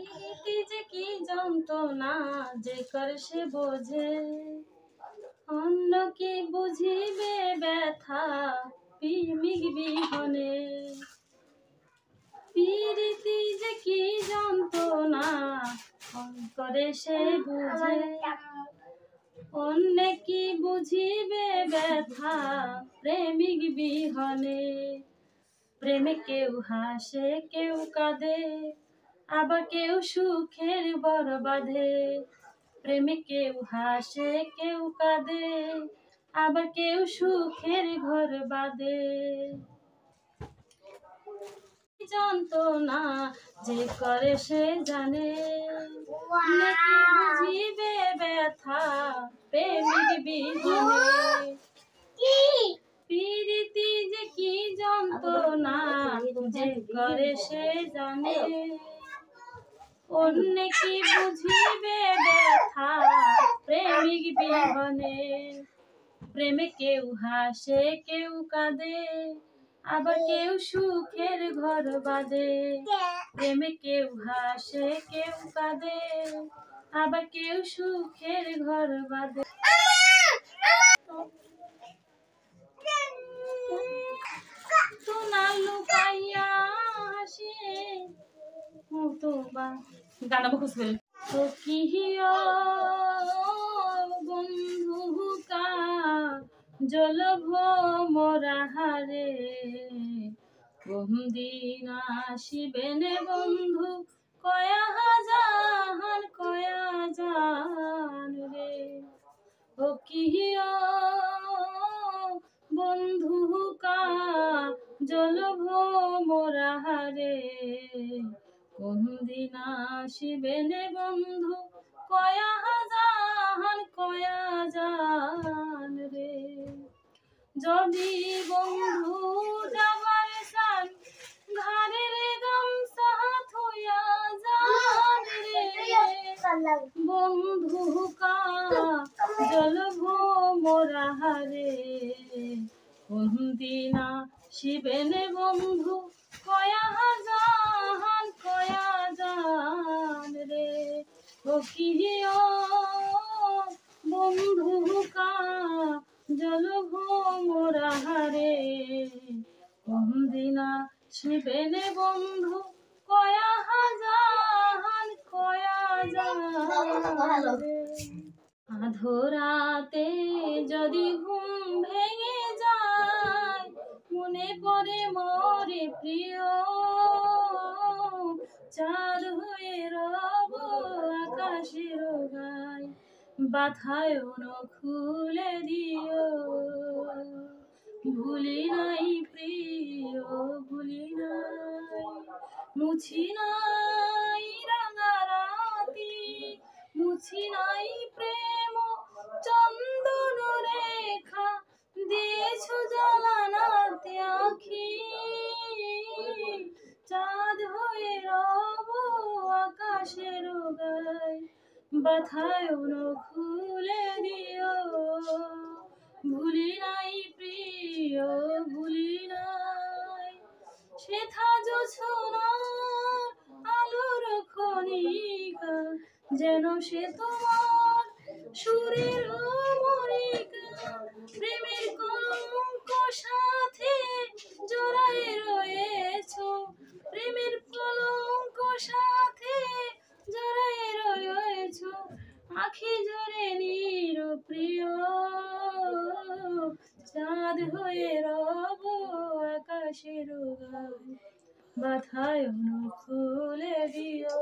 প্রীতি যে কি যন্ত্রণা যে করে সে বোঝে, অন্য কি বুঝিবে ব্যথা প্রেমিক বিহনে। প্রীতি যে কি যন্ত্রণা করে সে বুঝে, অন্য কি বুঝিবে ব্যথা প্রেমিক বিহনে। প্রেমে কেউ হাসে কেউ কাঁদে, আবার কেউ সুখের বর বাঁধে। প্রেমে কেউ হাসে কেউ কাঁদে, আবার কেউ সুখের ঘর বাঁধে। যন্ত্রণা যে করে সে জানে, নাকি বুঝিবে ব্যথা প্রেমিক বিহনে। প্রীতি যে কি যন্ত্রণা যে করে সে জানে, অন্য কি বুঝিবে ব্যথা প্রেমিক বিহনে। প্রেমে কেউ হাসে কেউ কাঁদে, আবার কেউ সুখের ঘর বাঁধে। প্রেমে কেউ হাসে কেউ কাঁদে, আবার কেউ সুখের ঘর বাঁধে। লুকাইয়া হাসে গানা মুখস্থ করে তো কি বন্ধু কা জলভ মোরা হারে, কোনদিন আসিবেনে বন্ধু কয়া জান রে। ও কি বন্ধু কা জলভ মোরা হারে, কোনদিন আসিবেনে বন্ধু কয়া জান রে। যদি বন্ধু যাবার চান ঘাড়ের গামছা থুইয়া যান রে, বন্ধু কা জলভ মোরা হারে, কোনদিন আসিবেনে বন্ধু কয়া জান রে। ও কি বন্ধু কা জলভ মোরা হারে, কোনদিন আসিবেনে বন্ধু কয়া জান রে। আধরাতে যদি ঘুম ভেঙে যায়, মনে পড়ে মোরে প্রিয়, চাঁদ হয়ে রব আকাশের গায়, বাধায়ন খুলে দিও। ভুলি নাই প্রিয় ভুলি নাই, মুছি নাই রাঙা রাতি, মুছি নাই প্রেম চন্দন রেখা, দিয়েছ জ্বালানাতে আখি, চাঁদ হয়ে রব আকাশের গায়, বাধায়ন খুলে দিও। ভুলি নাই প্রিয় ভুলি নাই, সেথা জোছনার আলোর খনিকা, যেন সে তোমার সুরের মরিকা। প্রেমের কলঙ্ক সাথে জড়ায় রয়েছ, প্রেমের কলঙ্ক সাথে জড়ায় রয়েছ, আখি জোরে নিরপ্রিয়, চাঁদ হয়ে রব আকাশের গায়, বাধায়ন খুলে দিও।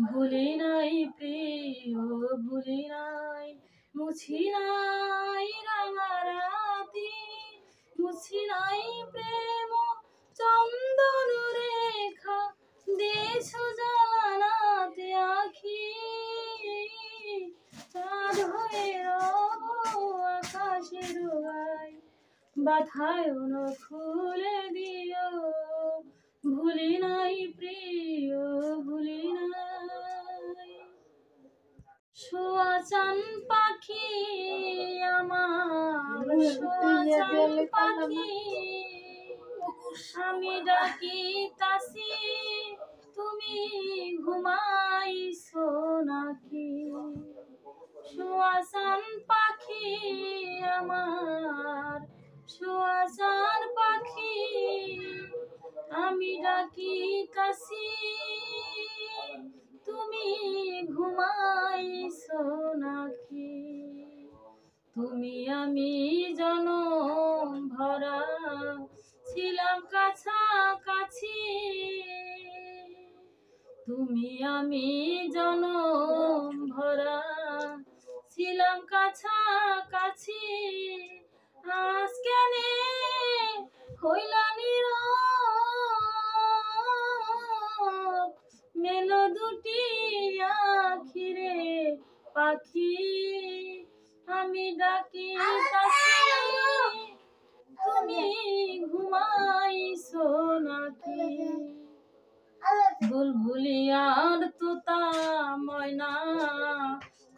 ভুলি নাই প্রিয় ভুলি নাই, মুছি নাই রাঙা রাতি, মুছি নাই প্রেম চন্দন রেখা, দিয়েছ জ্বালানাতে আখি, চাঁদ হয়ে রব আকাশের গায়, বাধায়ন খুলে দিও। ভুলি নাই প্রিয় ভুলি নাই। শোয়াচান পাখি আমার শোয়াচান পাখি, আমি ডাকি তাসি তুমি ঘুমাইছো নাকি? সুয়াসান পাখি আমার, সুয়াসান পাখি, আমি ডাকিতাছি, তুমি ঘুমাইছো নাকি? তুমি আমি জনম ভরা ছিলাম কাছাকাছি, তুমি আমি জনম ভরা ছিলাম কাছাকাছি, আজ কেন হইলা নীরব, মেলো দুটি আখিরে পাখি, আমি ডাকিতাছি, তুমি ঘুমাইছো নাকি? বুলবুলিয়ার তোতা ময়না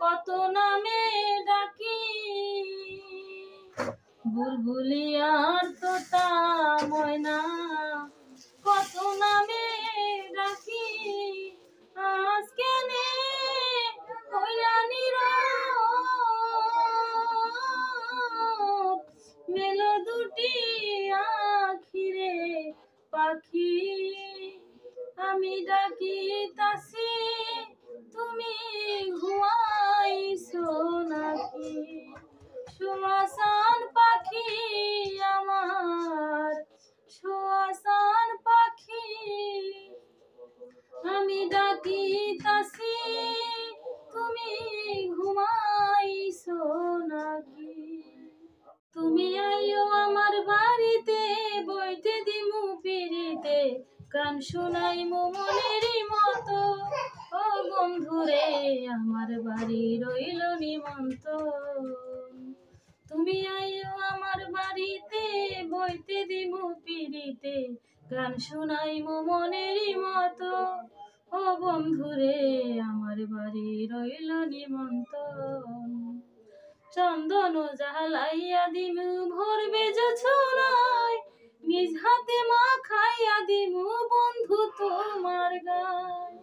কত নামে ডাকি, বুলবুলিয়ার তোতা ময়না কত নামে ডাকি, আজ কেন হইলা নীরব, মেলো দুটি আখিরে পাখি, আমি ডাকিতাছি, তুমি ঘুমাইছো নাকি? সুয়াসান পাখি আমার, সুয়াসান পাখি, আমি ডাকিতাছি, তুমি ঘুমাইছো নাকি? তুমি আইও আমার বাড়িতে, বইতে দিমু পিড়িতে, গান শুনাইমু মনেরই মতো, ও বন্ধুরে আমার বাড়ি রইল নিমন্ত্রণ। তুমি আইও আমার বাড়িতে, বইতে দিমু পিড়িতে, গান শুনাইমু মনেরই মতো, ও বন্ধুরে আমার বাড়ি রইল নিমন্ত্রণ। চন্দন জ্বালাইয়া দিমু ভরবে জোছনায়, নিজ হাতে মাখাইয়া দিমু বন্ধু তোমার গায়,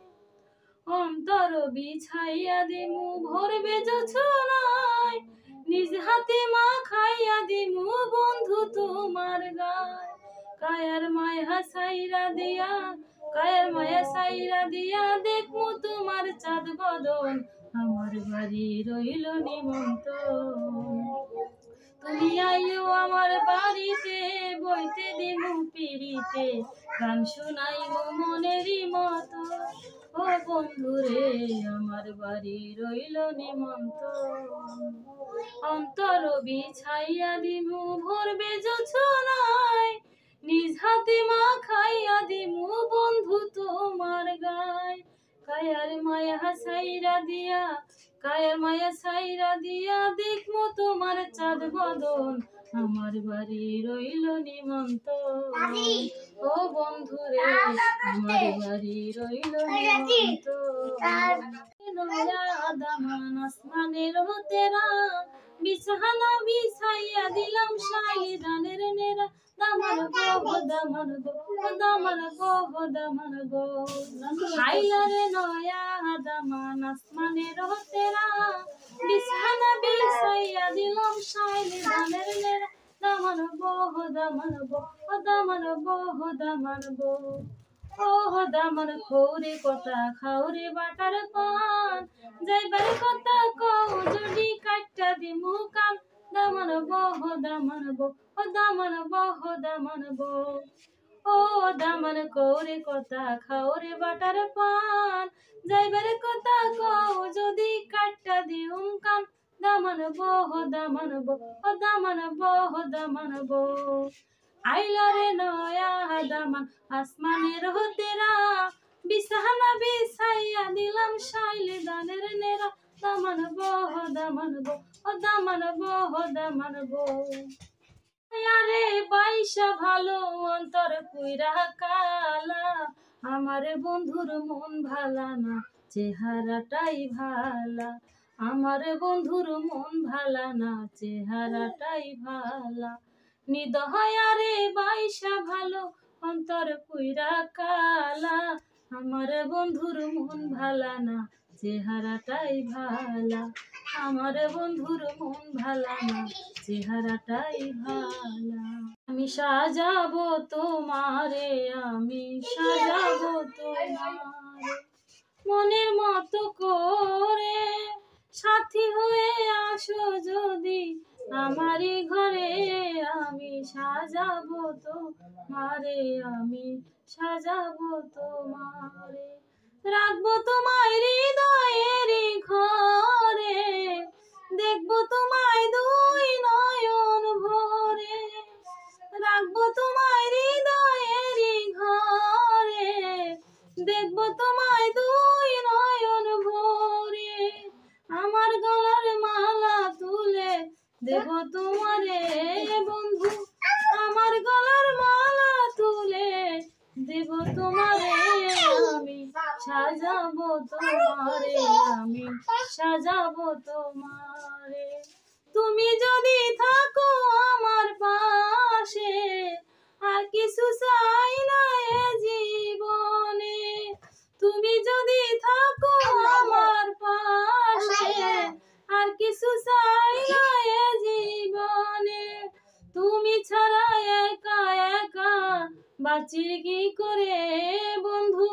অন্তর বিছাইয়া দিমু ভরবে জোছনায়, নিজ হাতে মাখাইয়া দিমু বন্ধু তোমার গায়, কায়ার মায়া সাইরা দিয়া, কায়ার মায়া সাইরা দিয়া, দেখমু তোমার চাঁদ বদন, আমার বাড়ি রইল নিমন্ত্রণ। তুমি আইও আমার বাড়িতে, বইতে দিমু পিড়িতে, গান শুনাইমু মনেরই মতো, ও বন্ধুরে আমার বাড়ি রইল নিমন্ত্রণ। অন্তর বিছাইয়া দিমু ভরবে জোছনায়, নিজ হাতে মাখাইয়া দিমু বন্ধু তোমার গায়, কায়ার মায়া সাইরা দিয়া, কায়ার মায়া সাইরা দিয়া, দেখমু তোমার চাঁদ বদন, আমার বাড়ি রইল নিমন্ত্রণ, ও বন্ধুরে আমার বাড়ি রইল নিমন্ত্রণ। দামান আসমানের তেরা, বিছানা বিছাইয়া দিলাম শাড়ি দানের নেরা, দামার গো দামার গো, দামার গো দামার গো, আইলা রে নয়া দামান আসমানের তেরা, বিছানা বিছাইয়া দিলাম শাড়ি দানের নেরা, দামার গো দামার গো, দামার গো দামার গো, ও দামার খৌরে কথা খাওরে বাটার পান, যাইবার কথা কও যদি কাটটা দিমু কান, দামান বহ দামান বো, ও দামান বহ দামান বো, ও দামান কৌরে কথা খাওরে বাটার পান, যাইবার কথা কও যদি কাটটা দিউম কান, দামান বহ দামান বো, ও দামান বহ দামান বো, আইলা রে নয়া দামান আসমানের তেরা, বিছানা বিছাইয়া দিলাম শাইলে দানের নেরা, দামান বহ দামান বো, ও দামান বহ দামান বো, আরে বাইশা ভালো অন্তর পুইরা কালা, আমার বন্ধুর মন ভালা না, চেহারাটাই ভালা, আমার বন্ধুর মন ভালা না, চেহারাটাই ভালা, নিদহায় আরে বাইশা ভালো অন্তর পুইরা কালা, আমার বন্ধুর মন ভালা না, চেহারাটাই ভালা। আমার বন্ধুর মন ভালা না, চেহারাটাই ভালা। আমি সাজাবো তোমারে, আমি সাজাবো তোমারে মনের মতো করে। সাথী হয়ে আসো যদি আমারই ঘরে, আমি সাজাবো তোমারে, আমি সাজাবো তোমারে। রাখবো তোমায় হৃদয়েরই ঘরে, দেখবো তোমায় দুই নয়ন ভরে। রাখবো তোমায় হৃদয়েরই ঘরে, দেখবো তোমায় দুই নয়ন ভরে। আমার গলার মালা তুলে দেব তোমারে বন্ধু, আমার গলার মালা তুলে দেব তোমারে। আমি সাজাবো তোমারে, আমি সাজাবো তোমারে। তুমি যদি থাকো আমার পাশে, আর কিছু চাই না এ জীবনে। তুমি যদি থাকো আমার পাশে, আর কিছু চাই না এ জীবনে। তুমি ছাড়া একা একা বাঁচি কি করে বন্ধু,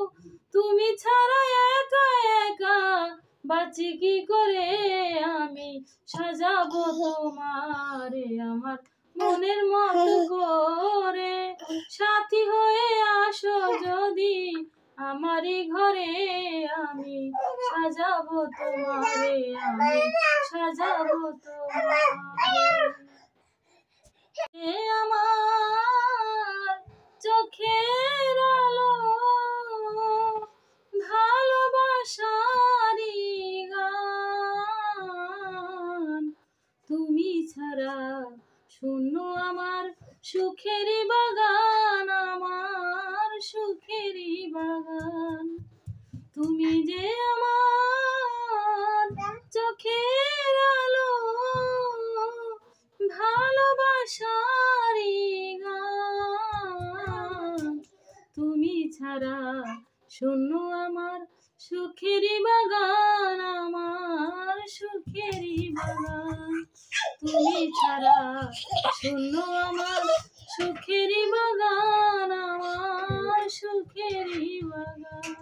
তুমি ছাড়া একা একা বাঁচি কি করে। আমি সাজাবো তোমারে আমার মনের মতো করে। সাথী হয়ে আসো যদি আমারই ঘরে, আমি সাজাবো তোমারে, আমি সাজাবো তোমারে। এ আমার চোখের আলো, ভালোবাসারই গান। তুমি ছাড়া শূন্য আমার সুখেরই বাগান, আমার সুখেরই বাগান। তুমি যে আমার চোখের আলো, ভালোবাসারই গান। তুমি ছাড়া শূন্য আমার সুখেরই বাগান, আমার সুখেরই বাগান। তুমি ছাড়া শূন্য আমার সুখেরই বাগান, আমার সুখেরই বাগান।